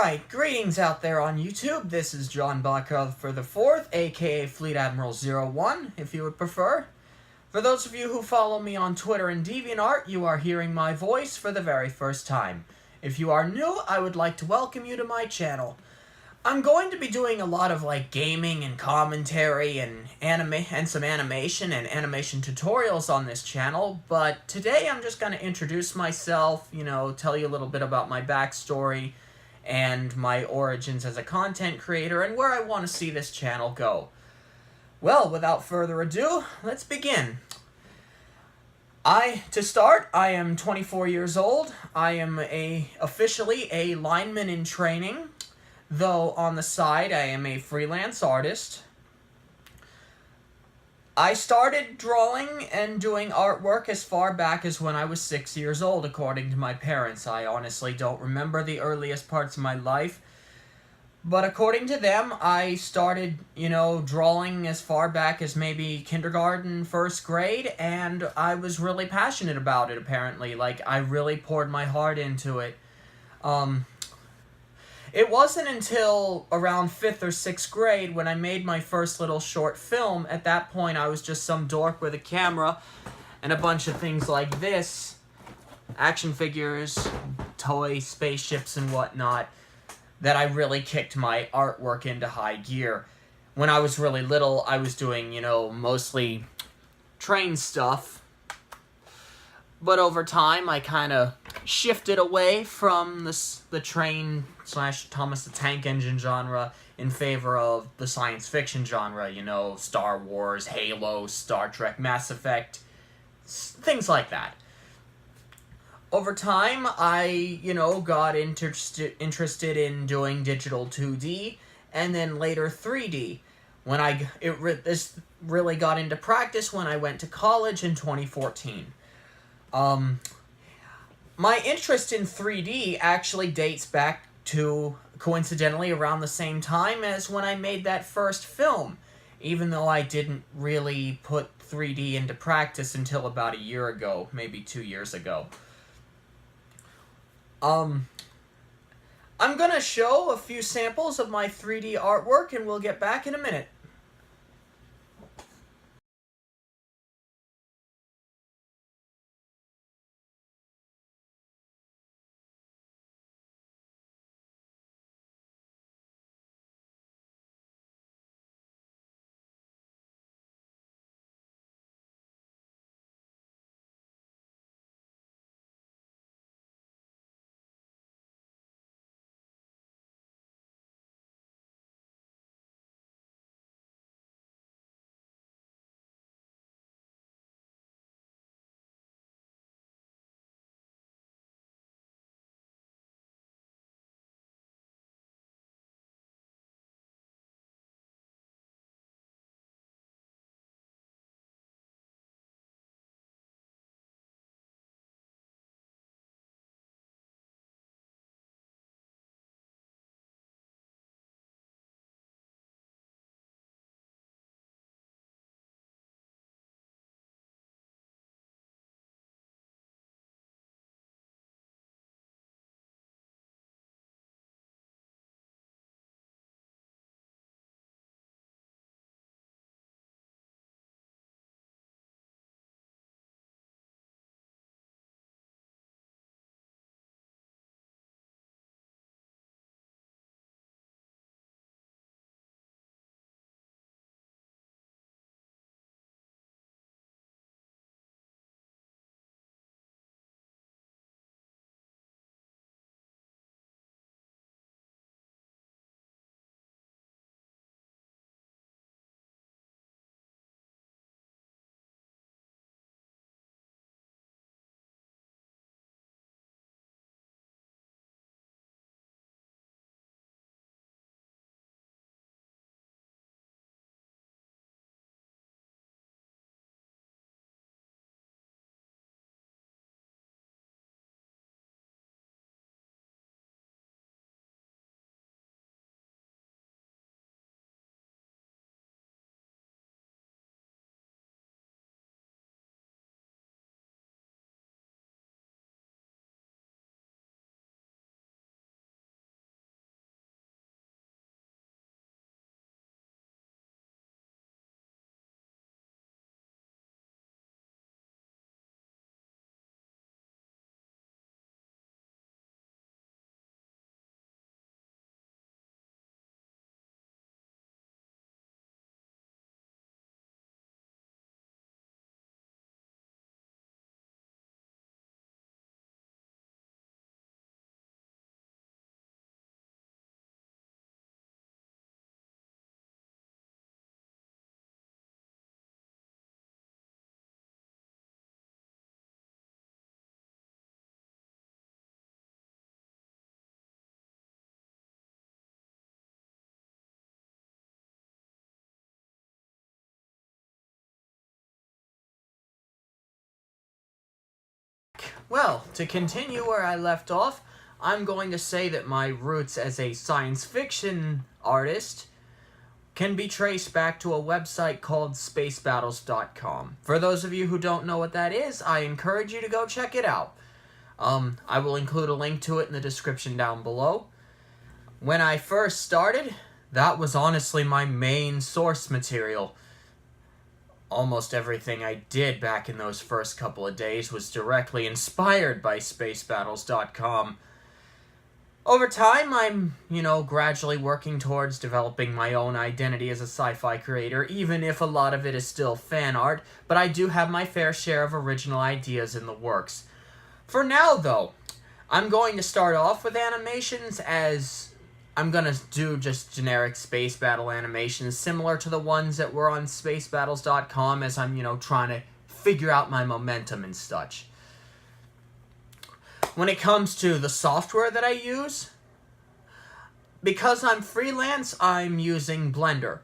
Alright, greetings out there on YouTube. This is John Blackheart for the 4th, aka Fleet Admiral 01, if you would prefer. For those of you who follow me on Twitter and DeviantArt, you are hearing my voice for the very first time. If you are new, I would like to welcome you to my channel. I'm going to be doing a lot of gaming and commentary and some animation and animation tutorials on this channel, but today I'm just going to introduce myself, tell you a little bit about my backstory and my origins as a content creator and where I want to see this channel go. Well, without further ado, let's begin. To start, I am 24 years old. I am officially a lineman in training, though on the side I am a freelance artist. I started drawing and doing artwork as far back as when I was 6 years old, according to my parents. I honestly don't remember the earliest parts of my life, but according to them, I started, drawing as far back as maybe kindergarten, first grade, and I was really passionate about it, apparently. I really poured my heart into it. It wasn't until around 5th or 6th grade when I made my first little short film. At that point, I was just some dork with a camera and a bunch of things like this. Action figures, toy spaceships, and whatnot. That I really kicked my artwork into high gear. When I was really little, I was doing, mostly train stuff. But over time, I kind of shifted away from the train / Thomas the Tank Engine genre in favor of the science fiction genre, Star Wars, Halo, Star Trek, Mass Effect, things like that. Over time, I, got interested in doing digital 2D, and then later 3D. This really got into practice when I went to college in 2014. My interest in 3D actually dates back to, coincidentally, around the same time as when I made that first film, even though I didn't really put 3D into practice until about a year ago, maybe 2 years ago. I'm gonna show a few samples of my 3D artwork, and we'll get back in a minute. Well, to continue where I left off, I'm going to say that my roots as a science fiction artist can be traced back to a website called spacebattles.com. For those of you who don't know what that is, I encourage you to go check it out. I will include a link to it in the description down below. When I first started, that was honestly my main source material. Almost everything I did back in those first couple of days was directly inspired by spacebattles.com. Over time, I'm, gradually working towards developing my own identity as a sci-fi creator, even if a lot of it is still fan art, but I do have my fair share of original ideas in the works. For now, though, I'm going to start off with animations as I'm gonna do just generic space battle animations similar to the ones that were on spacebattles.com as I'm, trying to figure out my momentum and such. When it comes to the software that I use, because I'm freelance, I'm using Blender.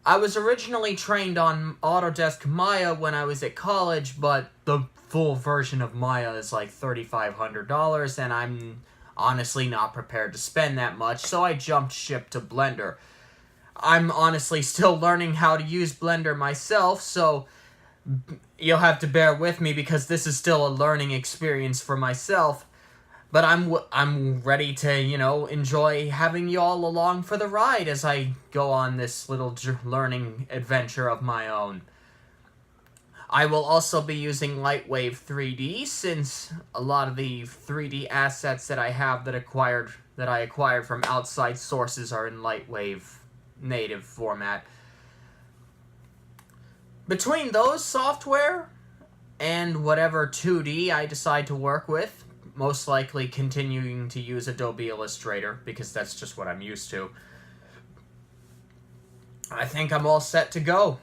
I was originally trained on Autodesk Maya when I was at college, but the full version of Maya is like $3,500, and I'm honestly not prepared to spend that much, so I jumped ship to Blender. I'm honestly still learning how to use Blender myself, so you'll have to bear with me because this is still a learning experience for myself. But I'm ready to, enjoy having you all along for the ride as I go on this little learning adventure of my own. I will also be using Lightwave 3D since a lot of the 3D assets that I have that I acquired from outside sources are in Lightwave native format. Between those software and whatever 2D I decide to work with, most likely continuing to use Adobe Illustrator because that's just what I'm used to, I think I'm all set to go.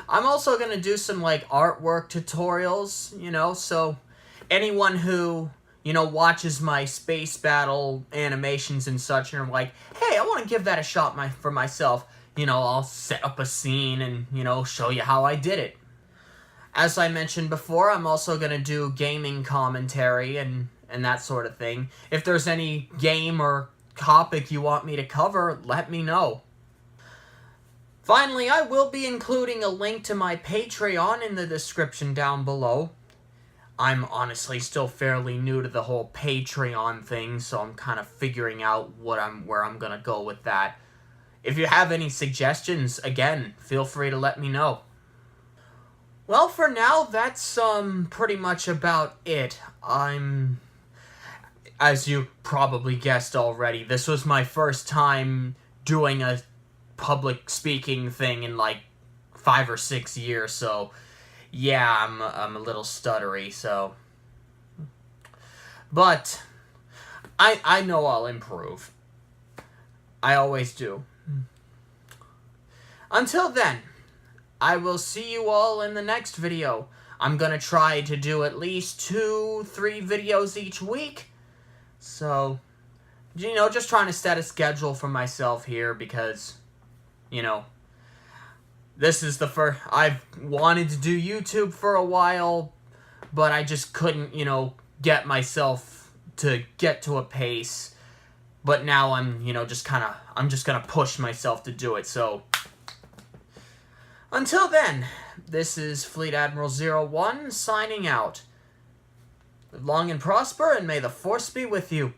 I'm also going to do some, artwork tutorials, so anyone who, watches my space battle animations and such and are like, hey, I want to give that a shot for myself, I'll set up a scene and, show you how I did it. As I mentioned before, I'm also going to do gaming commentary and that sort of thing. If there's any game or topic you want me to cover, let me know. Finally, I will be including a link to my Patreon in the description down below. I'm honestly still fairly new to the whole Patreon thing, so I'm kind of figuring out where I'm gonna go with that. If you have any suggestions, again, feel free to let me know. Well, for now, that's pretty much about it. As you probably guessed already, this was my first time doing a public speaking thing in 5 or 6 years, so yeah, I'm a little stuttery, so. But I know I'll improve. I always do. Until then, I will see you all in the next video. I'm gonna try to do at least 2-3 videos each week. So, just trying to set a schedule for myself here because, this is the first. I've wanted to do YouTube for a while, but I just couldn't, get myself to get to a pace. But now I'm, I'm just gonna push myself to do it. So, until then, this is Fleet Admiral 01 signing out. Live long and prosper, and may the Force be with you.